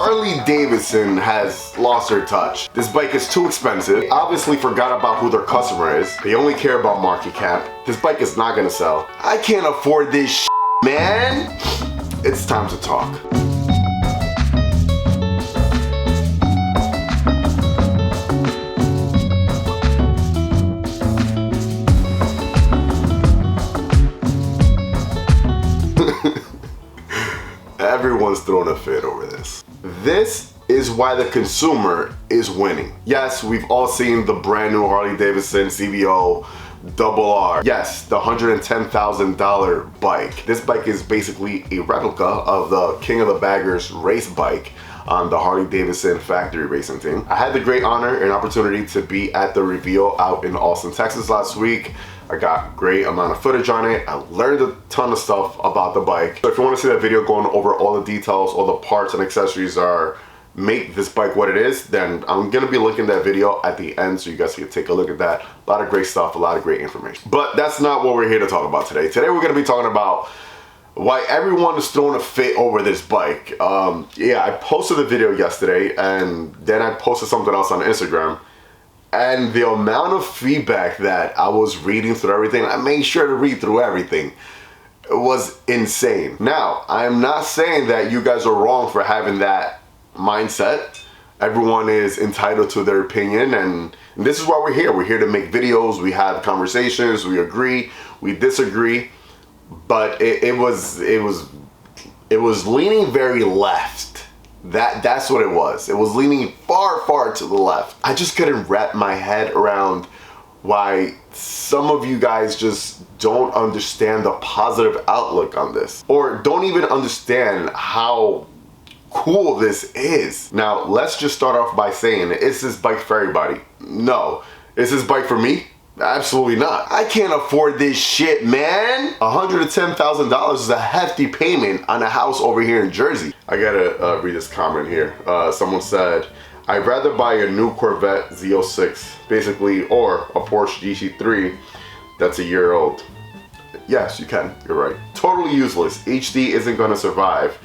Harley Davidson has lost their touch. This bike is too expensive. They obviously forgot about who their customer is. They only care about market cap. This bike is not gonna sell. I can't afford this shit, man. It's time to talk. Everyone's throwing a fit over this. This is why the consumer is winning. Yes, we've all seen the brand new Harley Davidson CVO RR. Yes, the $110,000 bike. This bike is basically a replica of the King of the Baggers race bike on the Harley Davidson factory racing team. I had the great honor and opportunity to be at the reveal out in Austin, Texas last week. I got great amount of footage on it. I learned a ton of stuff about the bike. So if you want to see that video going over all the details, all the parts and accessories are make this bike what it is, then I'm gonna be linking that video at the end so you guys can take a look at that. A lot of great stuff, a lot of great information. But that's not what we're here to talk about today. Today we're gonna be talking about why everyone is throwing a fit over this bike. Yeah, I posted a video yesterday and then I posted something else on Instagram. And the amount of feedback that I was reading through everything, I made sure to read through everything, it was insane. Now, I am not saying that you guys are wrong for having that mindset. Everyone is entitled to their opinion, and this is why we're here. We're here to make videos, we have conversations, we agree, we disagree, but it was leaning very left. That's what it was. It was leaning far to the left. I just couldn't wrap my head around why some of you guys just don't understand the positive outlook on this, or don't even understand how cool this is. Now, let's just start off by saying, is this bike for everybody? No. Is this bike for me? Absolutely not. I can't afford this shit, man. $110,000 is a hefty payment on a house over here in Jersey. I gotta read this comment here. Someone said, I'd rather buy a new Corvette Z06, basically, or a Porsche GT3 that's a year old. Yes, you can. You're right. Totally useless. HD isn't gonna survive.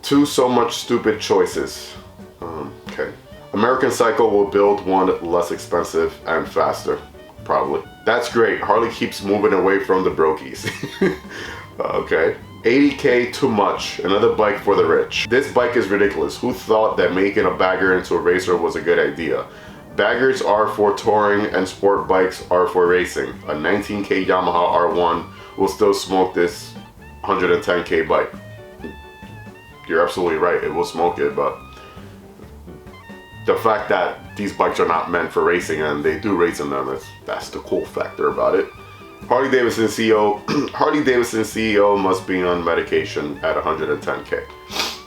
So much stupid choices. Okay. American Cycle will build one less expensive and faster. Probably. That's great. Harley keeps moving away from the brokies. Okay. 80K too much. Another bike for the rich. This bike is ridiculous. Who thought that making a bagger into a racer was a good idea? Baggers are for touring and sport bikes are for racing. A 19K Yamaha R1 will still smoke this 110K bike. You're absolutely right. It will smoke it, but the fact that these bikes are not meant for racing and they do race in them, that's the cool factor about it. Harley Davidson CEO must be on medication at 110K.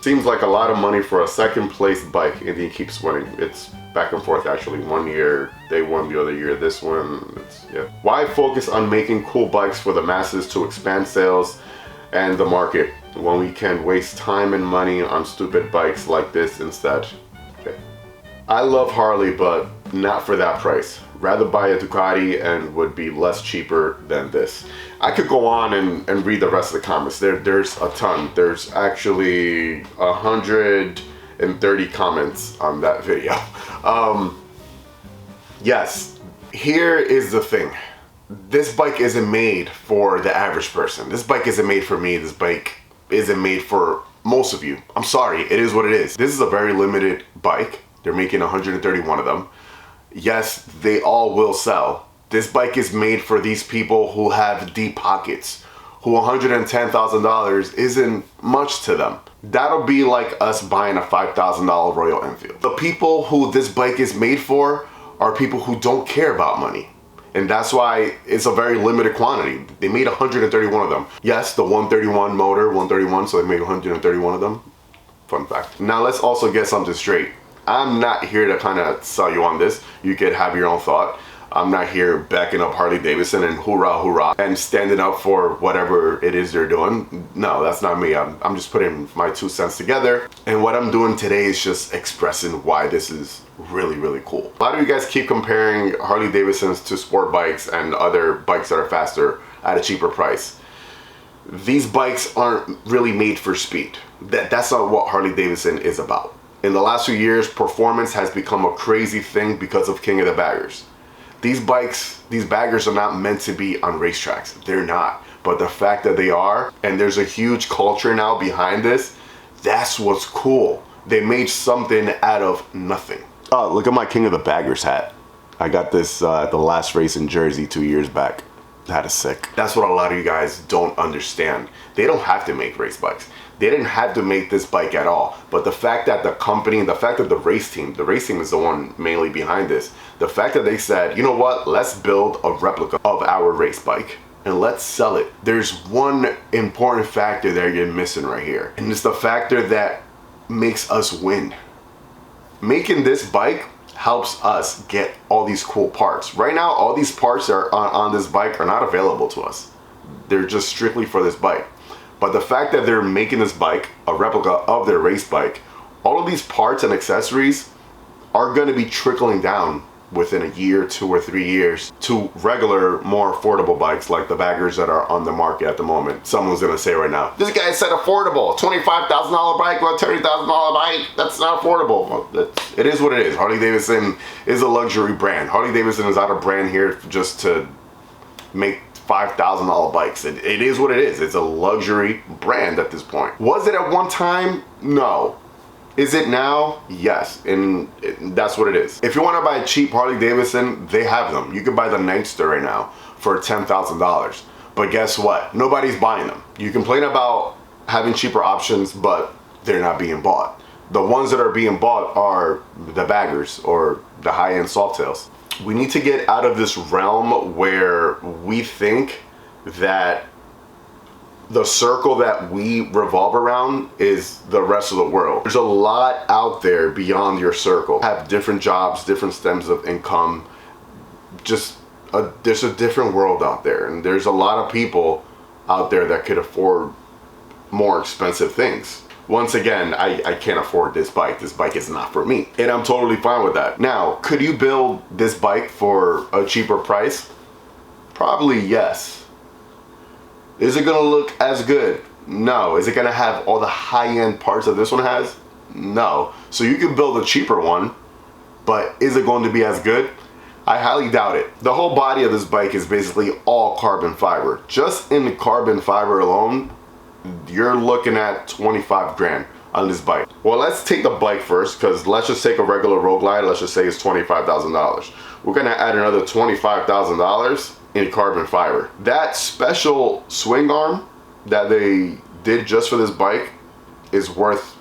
Seems like a lot of money for a second place bike, and he keeps winning. It's back and forth actually. One year they won, the other year this one. Yeah. Why focus on making cool bikes for the masses to expand sales and the market when we can waste time and money on stupid bikes like this instead? Okay. I love Harley, but not for that price. Rather buy a Ducati and would be less cheaper than this. I could go on and read the rest of the comments. There's a ton. There's actually 130 comments on that video. Yes, here is the thing. This bike isn't made for the average person. This bike isn't made for me. This bike isn't made for most of you. I'm sorry, it is what it is. This is a very limited bike. They're making 131 of them. Yes, they all will sell. This bike is made for these people who have deep pockets, who $110,000 isn't much to them. That'll be like us buying a $5,000 Royal Enfield. The people who this bike is made for are people who don't care about money. And that's why it's a very limited quantity. They made 131 of them. Yes, the 131 motor, 131, so they made 131 of them. Fun fact. Now let's also get something straight. I'm not here to kind of sell you on this. You could have your own thought. I'm not here backing up Harley Davidson and hoorah and standing up for whatever it is they're doing. No, that's not me. I'm just putting my 2 cents together. And what I'm doing today is just expressing why this is really cool. A lot of you guys keep comparing Harley Davidsons to sport bikes and other bikes that are faster at a cheaper price. These bikes aren't really made for speed. That's not what Harley Davidson is about. In the last few years, performance has become a crazy thing because of King of the Baggers. These bikes, these baggers are not meant to be on racetracks. They're not. But the fact that they are, and there's a huge culture now behind this, that's what's cool. They made something out of nothing. Oh, look at my King of the Baggers hat. I got this at the last race in Jersey 2 years back. That is sick. That's what a lot of you guys don't understand. They don't have to make race bikes. They didn't have to make this bike at all. But the fact that the company, the fact that the race team is the one mainly behind this. The fact that they said, you know what, let's build a replica of our race bike and let's sell it. There's one important factor that you're missing right here. And it's the factor that makes us win. Making this bike helps us get all these cool parts. Right now, all these parts that are on this bike are not available to us. They're just strictly for this bike. But the fact that they're making this bike a replica of their race bike, all of these parts and accessories are going to be trickling down within a year, 2 or 3 years to regular, more affordable bikes like the baggers that are on the market at the moment. Someone's going to say right now, this guy said affordable, $25,000 bike, well, $30,000 bike, that's not affordable. Well, it is what it is. Harley Davidson is a luxury brand. Harley Davidson is not a brand here just to make $5,000 bikes. It is what it is. It's a luxury brand at this point. Was it at one time? No. Is it now? Yes, and that's what it is. If you want to buy a cheap Harley Davidson, they have them. You can buy the Nightster right now for $10,000. But guess what? Nobody's buying them. You complain about having cheaper options, but they're not being bought. The ones that are being bought are the baggers or the high-end softails. We need to get out of this realm where we think that the circle that we revolve around is the rest of the world. There's a lot out there beyond your circle. Have different jobs, different stems of income. There's a different world out there, and there's a lot of people out there that could afford more expensive things. Once again, I can't afford this bike. This bike is not for me, and I'm totally fine with that. Now, could you build this bike for a cheaper price? Probably yes. Is it gonna look as good? No. Is it gonna have all the high-end parts that this one has? No. So you can build a cheaper one, but is it going to be as good? I highly doubt it. The whole body of this bike is basically all carbon fiber. Just in the carbon fiber alone, you're looking at 25 grand on this bike. Well, let's take the bike first, because let's just take a regular Road Glide. Let's just say it's $25,000. We're gonna add another $25,000 in carbon fiber. That special swing arm that they did just for this bike is worth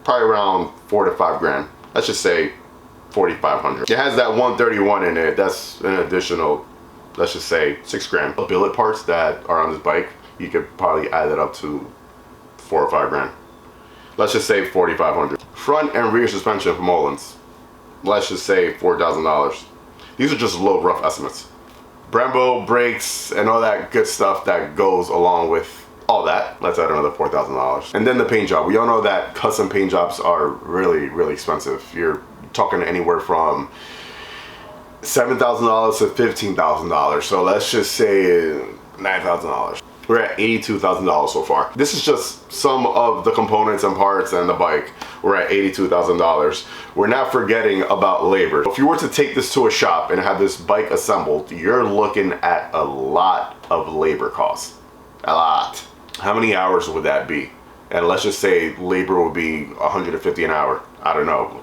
probably around 4 to 5 grand. Let's just say 4,500. It has that 131 in it. That's an additional, let's just say 6 grand. The billet parts that are on this bike, you could probably add it up to 4 or 5 grand. Let's just say 4,500. Front and rear suspension from Mullins. Let's just say $4,000. These are just low rough estimates. Brembo, brakes, and all that good stuff that goes along with all that. Let's add another $4,000. And then the paint job. We all know that custom paint jobs are really, really expensive. You're talking anywhere from $7,000 to $15,000. So let's just say $9,000. We're at $82,000 so far. This is just some of the components and parts and the bike. We're at $82,000. We're not forgetting about labor. If you were to take this to a shop and have this bike assembled, you're looking at a lot of labor costs. A lot. How many hours would that be? And let's just say labor would be $150 an hour. I don't know.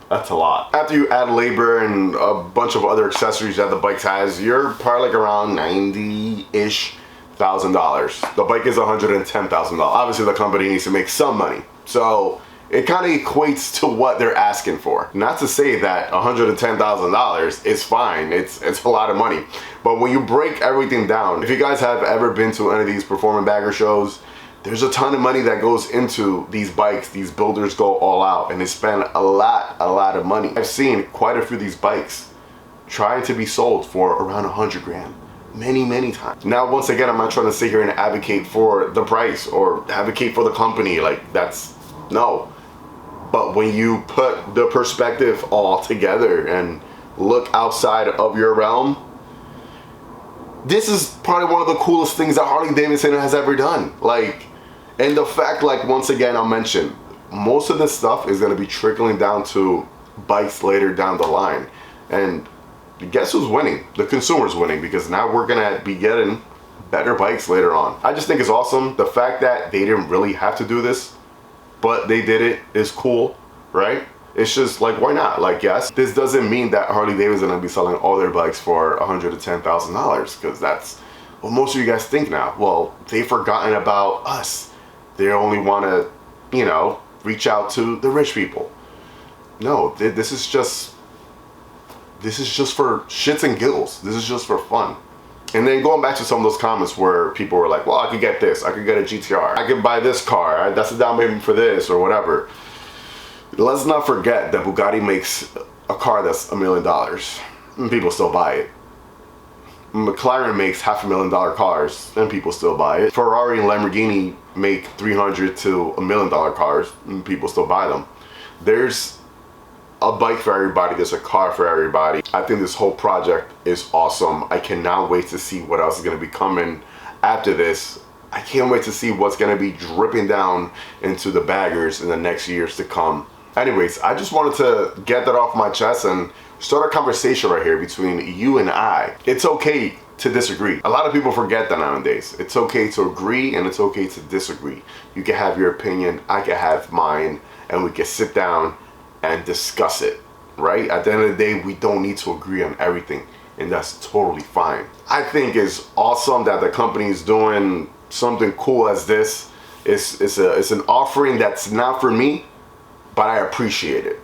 That's a lot. After you add labor and a bunch of other accessories that the bike has, you're probably like around 90-ish $1,000. The bike is $110,000. Obviously the company needs to make some money. So it kind of equates to what they're asking for. Not to say that $110,000 is fine. It's a lot of money. But when you break everything down, if you guys have ever been to any of these performance bagger shows, there's a ton of money that goes into these bikes. These builders go all out and they spend a lot of money. I've seen quite a few of these bikes trying to be sold for around 100 grand. Many times. Now, once again, I'm not trying to sit here and advocate for the price or advocate for the company. Like, that's, no. But when you put the perspective all together and look outside of your realm, this is probably one of the coolest things that Harley Davidson has ever done. Like, and the fact, like, once again, I'll mention, most of this stuff is going to be trickling down to bikes later down the line. And guess who's winning? The consumer's winning, because now we're going to be getting better bikes later on. I just think it's awesome. The fact that they didn't really have to do this, but they did it, is cool, right? It's just like, why not? Like, yes, this doesn't mean that Harley Davidson will be selling all their bikes for $110,000, because that's what most of you guys think now. Well, they've forgotten about us. They only want to, you know, reach out to the rich people. No, this is just for shits and giggles. This is just for fun. And then going back to some of those comments where people were like, well, I could get this, I could get a GTR, I could buy this car, that's a down payment for this, or whatever. Let's not forget that Bugatti makes a car that's $1 million, and people still buy it. McLaren makes $500,000 cars, and people still buy it. Ferrari and Lamborghini make $300,000 to $1 million cars, and people still buy them. There's a bike for everybody, there's a car for everybody. I think this whole project is awesome. I cannot wait to see what else is going to be coming after this. I can't wait to see what's going to be dripping down into the baggers in the next years to come. Anyways, I just wanted to get that off my chest and start a conversation right here between you and I. It's okay to disagree. A lot of people forget that nowadays. It's okay to agree and it's okay to disagree. You can have your opinion, I can have mine, and we can sit down and discuss it, right? At the end of the day, we don't need to agree on everything, and that's totally fine. I think it's awesome that the company is doing something cool as this. It's an offering that's not for me, but I appreciate it.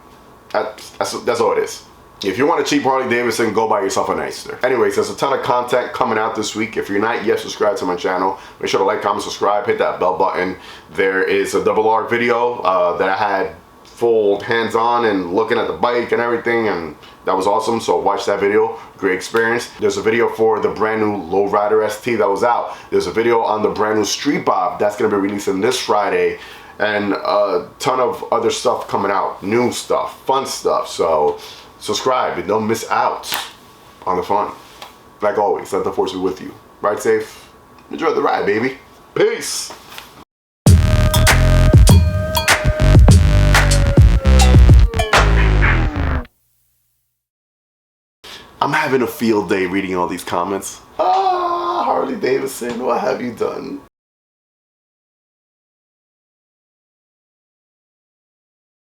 That's all it is. If you want a cheap Harley Davidson, go buy yourself a nicer. Anyways, there's a ton of content coming out this week. If you're not yet subscribed to my channel, make sure to like, comment, subscribe, hit that bell button. There is a double R video that I had full hands-on and looking at the bike and everything, and that was awesome. So watch that video, great experience. There's a video for the brand new Lowrider ST that was out. There's a video on the brand new Street Bob that's gonna be releasing this Friday, and a ton of other stuff coming out, new stuff, fun stuff. So subscribe and don't miss out on the fun. Like always, let the force be with you. Ride safe, enjoy the ride, baby. Peace. I'm having a field day reading all these comments. Ah, Harley Davidson, what have you done?